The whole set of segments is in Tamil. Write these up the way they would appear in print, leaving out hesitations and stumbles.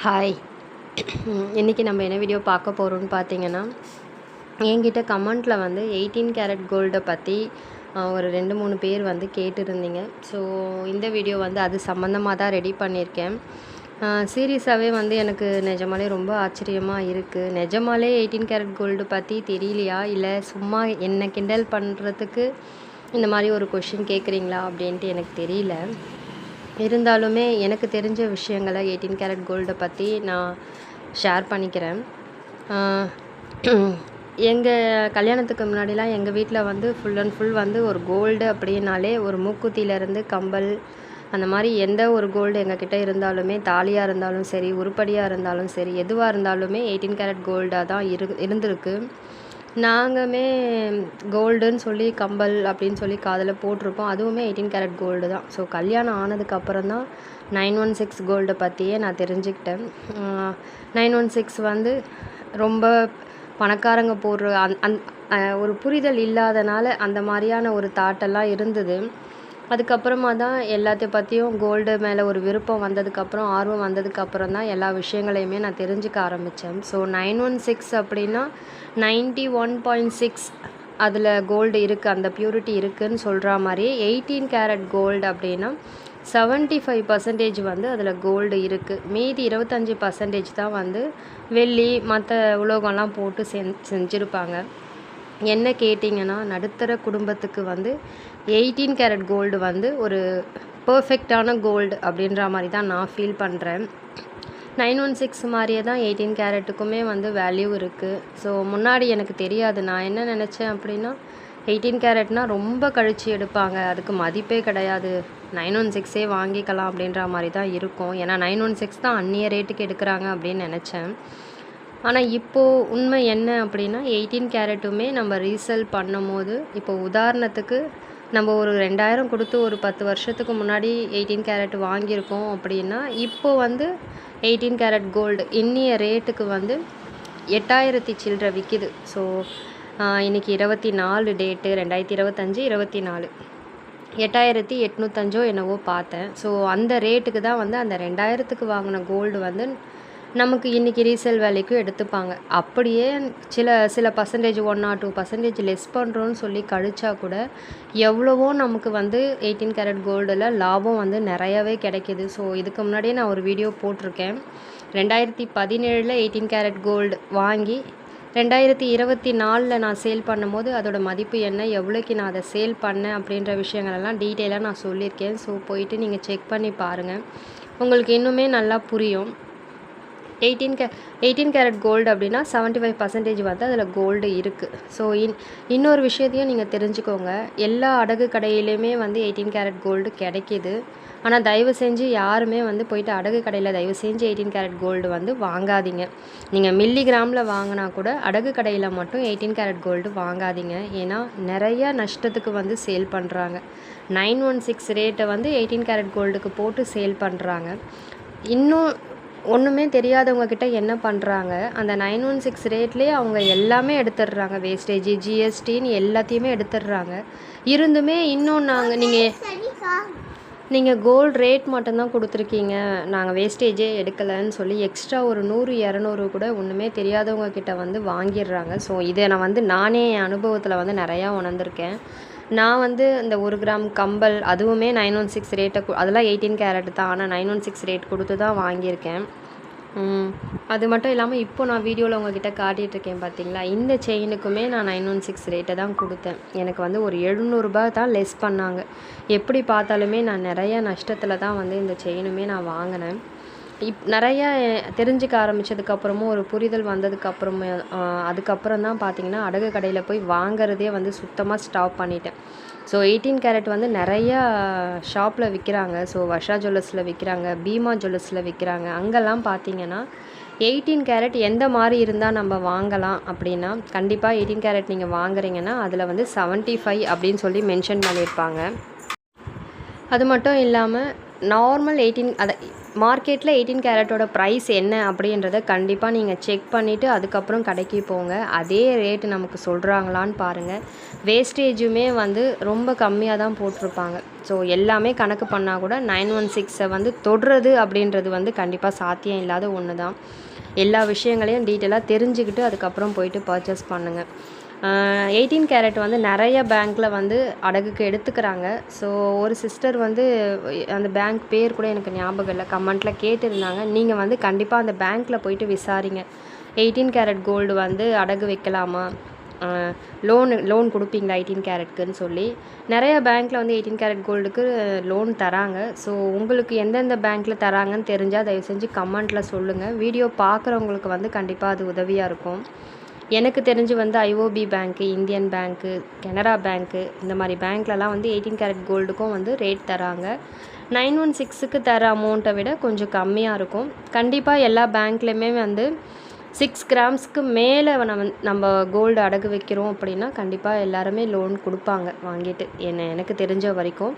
ஹாய். இன்றைக்கி நம்ம என்ன வீடியோ பார்க்க போகிறோம்னு பார்த்தீங்கன்னா, என்கிட்ட கமெண்ட்டில் வந்து 18 கேரட் கோல்டை பற்றி ஒரு 2-3 பேர் வந்து கேட்டிருந்தீங்க. ஸோ இந்த வீடியோ வந்து அது சம்மந்தமாக தான் ரெடி பண்ணியிருக்கேன். சீரியஸாகவே வந்து எனக்கு நிஜமாலே ரொம்ப ஆச்சரியமாக இருக்குது. நிஜமாலே 18 கேரட் கோல்டு பற்றி தெரியலையா, இல்லை சும்மா என்ன கிண்டல் பண்ணுறதுக்கு இந்த மாதிரி ஒரு கொஷின் கேட்குறீங்களா அப்படின்ட்டு எனக்கு தெரியல. இருந்தாலுமே எனக்கு தெரிஞ்ச விஷயங்களை 18 கேரட் கோல்டை பற்றி நான் ஷேர் பண்ணிக்கிறேன். எங்கள் கல்யாணத்துக்கு முன்னாடிலாம் எங்கள் வீட்டில் வந்து ஃபுல் அண்ட் ஃபுல் வந்து ஒரு கோல்டு அப்படின்னாலே ஒரு மூக்குத்தியிலேருந்து கம்பல் அந்த மாதிரி எந்த ஒரு கோல்டு எங்ககிட்ட இருந்தாலுமே, தாலியாக இருந்தாலும் சரி, உருப்படியாக இருந்தாலும் சரி, எதுவாக இருந்தாலுமே 18 கேரட் கோல்டாக தான் இருந்திருக்கு. நாங்களுமே கோல்டுன்னு சொல்லி கம்பல் அப்படின்னு சொல்லி காதில் போட்டிருப்போம். அதுவுமே 18 கேரட் கோல்டு தான். ஸோ கல்யாணம் ஆனதுக்கப்புறம் தான் 916 கோல்டை பற்றியே நான் தெரிஞ்சுக்கிட்டேன். 916 வந்து ரொம்ப பணக்காரங்க போடுற ஒரு புரிதல் இல்லாதனால அந்த மாதிரியான ஒரு தாட்டெல்லாம் இருந்தது. அதுக்கப்புறமா தான் எல்லாத்தையும் பற்றியும் கோல்டு மேலே ஒரு விருப்பம் வந்ததுக்கப்புறம், ஆர்வம் வந்ததுக்கப்புறம் தான் எல்லா விஷயங்களையுமே நான் தெரிஞ்சுக்க ஆரம்பித்தேன். ஸோ 916 அப்படின்னா 91.6 அதில் கோல்டு இருக்குது, அந்த ப்யூரிட்டி இருக்குதுன்னு சொல்கிற மாதிரி 18 கேரட் கோல்டு அப்படின்னா 75% வந்து அதில் கோல்டு இருக்குது. மீதி 25% தான் வந்து வெள்ளி மற்ற உலோகம்லாம் போட்டு செஞ்சுருப்பாங்க. என்ன கேட்டிங்கன்னா, நடுத்தர குடும்பத்துக்கு வந்து 18 கேரட் கோல்டு வந்து ஒரு பர்ஃபெக்டான கோல்டு அப்படின்ற மாதிரி தான் நான் ஃபீல் பண்ணுறேன். 916 மாதிரியே தான் 18 கேரட்டுக்குமே வந்து வேல்யூ இருக்குது. ஸோ முன்னாடி எனக்கு தெரியாது. நான் என்ன நினச்சேன் அப்படின்னா, 18 கேரட்னால் ரொம்ப கழிச்சு எடுப்பாங்க, அதுக்கு மதிப்பே கிடையாது, 916 வாங்கிக்கலாம் அப்படின்ற மாதிரி தான் இருக்கும். ஏன்னா 916 தான் அந்நிய ரேட்டுக்கு எடுக்கிறாங்க அப்படின்னு நினச்சேன். ஆனால் இப்போது உண்மை என்ன அப்படின்னா, 18 கேரட்டுமே நம்ம ரீசேல் பண்ணும்போது, இப்போ உதாரணத்துக்கு நம்ம ஒரு 2000 கொடுத்து ஒரு 10 வருஷத்துக்கு முன்னாடி 18 கேரட் வாங்கியிருக்கோம் அப்படின்னா, இப்போது வந்து 18 கேரட் கோல்டு இன்னிய ரேட்டுக்கு வந்து 8000 சில்லரை விற்கிது. ஸோ இன்றைக்கி 24 டேட்டு 2025 24 8805 என்னவோ பார்த்தேன். ஸோ அந்த ரேட்டுக்கு தான் வந்து அந்த 2000க்கு வாங்கின கோல்டு வந்து நமக்கு இன்றைக்கி ரீசேல் வேலைக்கும் எடுத்துப்பாங்க. அப்படியே சில பர்சன்டேஜ் 1 or 2% லெஸ் பண்ணுறோன்னு சொல்லி கழிச்சா கூட எவ்வளவோ நமக்கு வந்து 18 கேரட் கோல்டில் லாபம் வந்து நிறையவே கிடைக்கிது. ஸோ இதுக்கு முன்னாடியே நான் ஒரு வீடியோ போட்டிருக்கேன். 2017 18 கேரட் கோல்டு வாங்கி 2024 நான் சேல் பண்ணும்போது அதோட மதிப்பு என்ன, எவ்வளோக்கு நான் அதை சேல் பண்ணேன் அப்படின்ற விஷயங்களெல்லாம் டீட்டெயிலாக நான் சொல்லியிருக்கேன். ஸோ போயிட்டு நீங்கள் செக் பண்ணி பாருங்கள், உங்களுக்கு இன்னுமே நல்லா புரியும். 18 கேரட் கோல்டு அப்படின்னா 75% வந்து அதில் கோல்டு இருக்குது. ஸோ இன்னொரு விஷயத்தையும் நீங்கள் தெரிஞ்சுக்கோங்க, எல்லா அடகு கடையிலையுமே வந்து 18 கேரட் கோல்டு கிடைக்கிது. ஆனால் தயவு செஞ்சு யாருமே வந்து போயிட்டு அடகு கடையில் தயவு செஞ்சு 18 கேரட் கோல்டு வந்து வாங்காதீங்க. நீங்கள் மில்லிகிராமில் வாங்கினா கூட அடகு கடையில் மட்டும் 18 கேரட் கோல்டு வாங்காதீங்க. ஏன்னா நிறையா நஷ்டத்துக்கு வந்து சேல் பண்ணுறாங்க. 916 ரேட்டை வந்து 18 கேரட் கோல்டுக்கு போட்டு சேல் பண்ணுறாங்க. இன்னும் ஒன்றுமே தெரியாதவங்க கிட்ட என்ன பண்ணுறாங்க, அந்த 916 ரேட்லேயே அவங்க எல்லாமே எடுத்துடுறாங்க, வேஸ்டேஜ் ஜிஎஸ்டின்னு எல்லாத்தையுமே எடுத்துடுறாங்க. இருந்துமே இன்னும் நீங்கள் கோல்டு ரேட் மட்டும்தான் கொடுத்துருக்கீங்க, நாங்கள் வேஸ்டேஜே எடுக்கலைன்னு சொல்லி எக்ஸ்ட்ரா ஒரு 100-200 கூட ஒன்றுமே தெரியாதவங்க கிட்ட வந்து வாங்கிடுறாங்க. ஸோ இதை நான் வந்து நானே என் அனுபவத்தில் வந்து நிறையா உணர்ந்திருக்கேன். நான் வந்து இந்த 1 கிராம் கம்பல் அதுவுமே 916 ரேட்டை அதெல்லாம் 18 கேரட் தான், ஆனால் 916 ரேட் கொடுத்து தான் வாங்கியிருக்கேன். அது மட்டும் இல்லாமல் இப்போ நான் வீடியோவில் உங்ககிட்ட காட்டிகிட்ருக்கேன் பார்த்தீங்களா, இந்த செயினுக்குமே நான் 916 ரேட்டை தான் கொடுத்தேன். எனக்கு வந்து ஒரு 700 தான் லெஸ் பண்ணாங்க. எப்படி பார்த்தாலுமே நான் நிறையா நஷ்டத்தில் தான் வந்து இந்த செயினுமே நான் வாங்கினேன். நிறையா தெரிஞ்சுக்க ஆரம்பித்ததுக்கப்புறமும் ஒரு புரிதல் வந்ததுக்கப்புறமே அதுக்கப்புறம் தான் பார்த்திங்கன்னா அடகு கடையில் போய் வாங்கிறதே வந்து சுத்தமாக ஸ்டாப் பண்ணிட்டேன். ஸோ 18 கேரட் வந்து நிறையா ஷாப்பில் விற்கிறாங்க. ஸோ வர்ஷா ஜுவல்லர்ஸில் விற்கிறாங்க, பீமா ஜுவல்லர்ஸில் விற்கிறாங்க. அங்கெல்லாம் பார்த்திங்கன்னா 18 கேரட் எந்த மாதிரி இருந்தால் நம்ம வாங்கலாம் அப்படின்னா, கண்டிப்பாக 18 கேரட் நீங்கள் வாங்குறீங்கன்னா அதில் வந்து 75 அப்படின்னு சொல்லி மென்ஷன் பண்ணியிருப்பாங்க. அது மட்டும் இல்லாமல் நார்மல் 18 மார்க்கெட்டில் 18 கேரட்டோட ப்ரைஸ் என்ன அப்படின்றத கண்டிப்பாக நீங்கள் செக் பண்ணிவிட்டு அதுக்கப்புறம் கடைக்கு போங்க. அதே ரேட்டு நமக்கு சொல்கிறாங்களான்னு பாருங்கள். வேஸ்டேஜுமே வந்து ரொம்ப கம்மியாக தான் போட்டிருப்பாங்க. ஸோ எல்லாமே கணக்கு பண்ணால் கூட 916 வந்து தொடுறது அப்படின்றது வந்து கண்டிப்பாக சாத்தியம் இல்லாத ஒன்று தான். எல்லா விஷயங்களையும் டீட்டெயிலாக தெரிஞ்சுக்கிட்டு அதுக்கப்புறம் போயிட்டு பர்ச்சேஸ் பண்ணுங்கள். 18 கேரட் வந்து நிறைய பேங்க்கில் வந்து அடகுக்கு எடுத்துக்கிறாங்க. ஸோ ஒரு சிஸ்டர் வந்து அந்த பேங்க் பேர் கூட எனக்கு ஞாபகம் இல்லை, கமெண்ட்டில் கேட்டிருந்தாங்க. நீங்கள் வந்து கண்டிப்பாக அந்த பேங்க்கில் போயிட்டு விசாரிங்க. 18 கேரட் கோல்டு வந்து அடகு வைக்கலாமா, லோன் கொடுப்பீங்களா 18 கேரட்க்குன்னு சொல்லி. நிறைய பேங்க்கில் வந்து 18 கேரட் கோல்டுக்கு லோன் தராங்க. ஸோ உங்களுக்கு எந்தெந்த பேங்க்கில் தராங்கன்னு தெரிஞ்சால் தயவு செஞ்சு கமெண்ட்டில் சொல்லுங்கள். வீடியோ பார்க்குறவங்களுக்கு வந்து கண்டிப்பாக அது உதவியாக இருக்கும். எனக்கு தெரிஞ்சு வந்து ஐஓபி பேங்க்கு, இந்தியன் பேங்க்கு, கனரா பேங்க்கு, இந்த மாதிரி பேங்க்லலாம் வந்து 18 கேரட் கோல்டுக்கும் வந்து ரேட் தராங்க. 916க்கு தர அமௌண்ட்டை விட கொஞ்சம் கம்மியாக இருக்கும். கண்டிப்பாக எல்லா பேங்க்லேயுமே வந்து 6 கிராம்ஸ்க்கு மேலே நம்ம கோல்டு அடகு வைக்கிறோம் அப்படின்னா கண்டிப்பாக எல்லாருமே லோன் கொடுப்பாங்க வாங்கிட்டு, எனக்கு தெரிஞ்ச வரைக்கும்.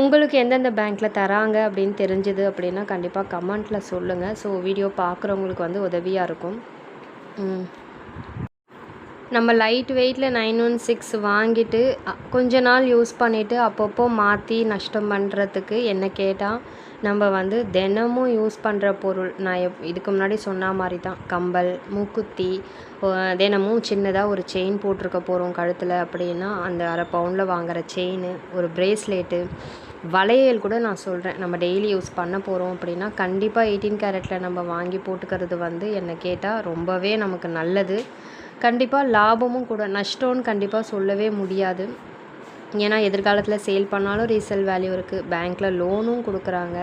உங்களுக்கு எந்தெந்த பேங்க்கில் தராங்க அப்படின்னு தெரிஞ்சது அப்படின்னா கண்டிப்பாக கமெண்ட்டில் சொல்லுங்கள். ஸோ வீடியோ பார்க்குறவங்களுக்கு வந்து உதவியாக இருக்கும். நம்ம லைட் வெயிட்டில் 916 வாங்கிட்டு கொஞ்ச நாள் யூஸ் பண்ணிவிட்டு அப்பப்போ மாற்றி நஷ்டம் பண்ணுறதுக்கு என்ன கேட்டால் நம்ம வந்து தினமும் யூஸ் பண்ணுற பொருள், நான் இதுக்கு முன்னாடி சொன்ன மாதிரி தான், கம்பல், மூக்குத்தி, தினமும் சின்னதாக ஒரு செயின் போட்டிருக்க போகிறோம் கழுத்தில் அப்படின்னா அந்த அரை பவுனில் வாங்குகிற செயின், ஒரு பிரேஸ்லெட்டு, வளையல் கூட நான் சொல்கிறேன். நம்ம டெய்லி யூஸ் பண்ண போகிறோம் அப்படின்னா கண்டிப்பாக 18 கேரட்டில் நம்ம வாங்கி போட்டுக்கிறது வந்து என்ன கேட்டால் ரொம்பவே நமக்கு நல்லது. கண்டிப்பாக லாபமும் கூட, நஷ்டம்னு கண்டிப்பாக சொல்லவே முடியாது. ஏன்னா எதிர்காலத்தில் சேல் பண்ணாலும் ரீசேல் வேல்யூ இருக்குது, பேங்க்கில் லோனும் கொடுக்குறாங்க,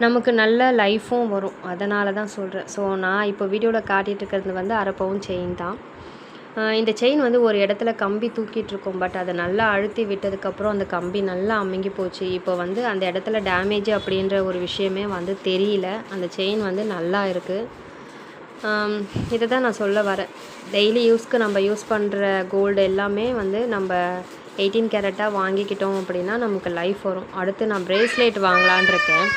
நமக்கு நல்ல லைஃப்பும் வரும். அதனால தான் சொல்கிறேன். ஸோ நான் இப்போ வீடியோவில் காட்டிகிட்டு இருக்கிறது வந்து அரை பவுன் செயின் தான். இந்த செயின் வந்து ஒரு இடத்துல கம்பி தூக்கிட்டு இருக்கோம், பட் அதை நல்லா அழுத்தி விட்டதுக்கப்புறம் அந்த கம்பி நல்லா அமுங்கி போச்சு. இப்போ வந்து அந்த இடத்துல டேமேஜ் அப்படின்ற ஒரு விஷயமே வந்து தெரியல. அந்த செயின் வந்து நல்லா இருக்குது. இதை தான் நான் சொல்ல வரேன். டெய்லி யூஸ்க்கு நம்ம யூஸ் பண்ணுற கோல்டு எல்லாமே வந்து நம்ம 18 கேரட்டாக வாங்கிக்கிட்டோம் அப்படின்னா நமக்கு லைஃப் வரும். அடுத்து நான் பிரேஸ்லெட் வாங்கலான் இருக்கேன்.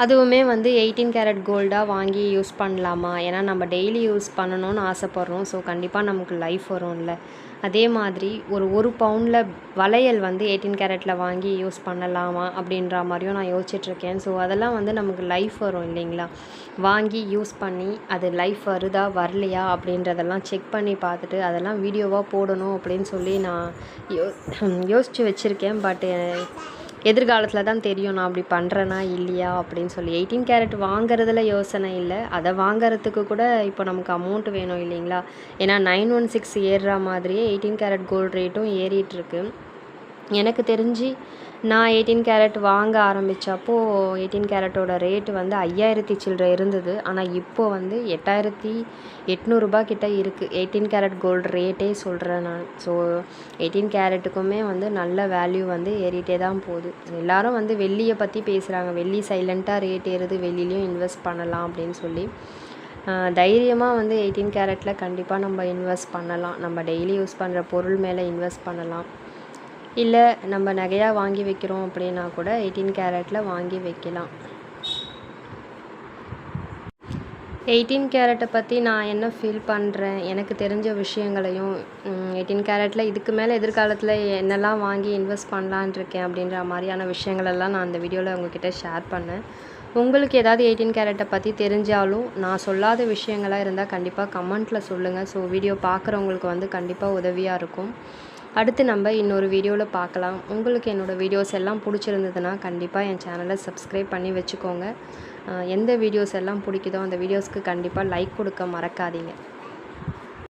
அதுவுமே வந்து 18 கேரட் கோல்டாக வாங்கி யூஸ் பண்ணலாமா, ஏன்னா நம்ம டெய்லி யூஸ் பண்ணணும்னு ஆசைப்பட்றோம். ஸோ கண்டிப்பாக நமக்கு லைஃப் வரும்ல. அதே மாதிரி ஒரு பவுனில் வளையல் வந்து 18 கேரட்டில் வாங்கி யூஸ் பண்ணலாமா அப்படின்ற மாதிரியும் நான் யோசிச்சுட்ருக்கேன். ஸோ அதெல்லாம் வந்து நமக்கு லைஃப் வரும் இல்லைங்களா, வாங்கி யூஸ் பண்ணி அது லைஃப் வருதா வரலையா அப்படின்றதெல்லாம் செக் பண்ணி பார்த்துட்டு அதெல்லாம் வீடியோவாக போடணும் அப்படின்னு சொல்லி நான் யோசித்து வச்சுருக்கேன். பட்டு எதிர்காலத்தில் தான் தெரியும் நான் அப்படி பண்ணுறேனா இல்லையா அப்படின்னு சொல்லி. 18 கேரட் வாங்குறதுல யோசனை இல்லை, அதை வாங்குறதுக்கு கூட இப்போ நமக்கு அமௌண்ட் வேணும் இல்லைங்களா. ஏன்னா 916 ஏறுற மாதிரியே 18 கேரட் கோல்டு ரேட்டும் ஏறிட்டுருக்கு. எனக்கு தெரிஞ்சு நான் 18 கேரட் வாங்க ஆரம்பித்தப்போ 18 கேரட்டோட ரேட்டு வந்து 5000 சில்லற இருந்தது. ஆனால் இப்போது வந்து 8800 கிட்ட இருக்குது. 18 கேரட் கோல்டு ரேட்டே சொல்கிறேன் நான். ஸோ 18 கேரட்டுக்குமே வந்து நல்ல வேல்யூ வந்து ஏறிட்டே தான் போகுது. எல்லோரும் வந்து வெள்ளியை பற்றி பேசுகிறாங்க, வெள்ளி சைலண்ட்டாக ரேட் ஏறுது, வெள்ளிலையும் இன்வெஸ்ட் பண்ணலாம் அப்படின்னு சொல்லி. தைரியமாக வந்து 18 கேரட்டில் கண்டிப்பாக நம்ம இன்வெஸ்ட் பண்ணலாம். நம்ம டெய்லி யூஸ் பண்ணுற பொருள் மேலே இன்வெஸ்ட் பண்ணலாம். இல்லை நம்ம நகையாக வாங்கி வைக்கிறோம் அப்படின்னா கூட 18 கேரட்டில் வாங்கி வைக்கலாம். 18 கேரட்டை பற்றி நான் என்ன ஃபீல் பண்ணுறேன், எனக்கு தெரிஞ்ச விஷயங்களையும் 18 கேரட்டில் இதுக்கு மேலே எதிர்காலத்தில் என்னெல்லாம் வாங்கி இன்வெஸ்ட் பண்ணலான் இருக்கேன் அப்படின்ற மாதிரியான விஷயங்களெல்லாம் நான் அந்த வீடியோவில் உங்கள்கிட்ட ஷேர் பண்ணேன். உங்களுக்கு ஏதாவது 18 கேரட்டை பற்றி தெரிஞ்சாலும் நான் சொல்லாத விஷயங்களாக இருந்தால் கண்டிப்பாக கமெண்ட்டில் சொல்லுங்கள். ஸோ வீடியோ பார்க்குறவங்களுக்கு வந்து கண்டிப்பாக உதவியாக இருக்கும். அடுத்து நம்ம இன்னொரு வீடியோவில் பார்க்கலாம். உங்களுக்கு என்னோடய வீடியோஸ் எல்லாம் பிடிச்சிருந்ததுன்னா கண்டிப்பாக என் சேனலை சப்ஸ்கிரைப் பண்ணி வச்சுக்கோங்க. எந்த வீடியோஸ் எல்லாம் பிடிக்குதோ அந்த வீடியோஸ்க்கு கண்டிப்பாக லைக் கொடுக்க மறக்காதீங்க.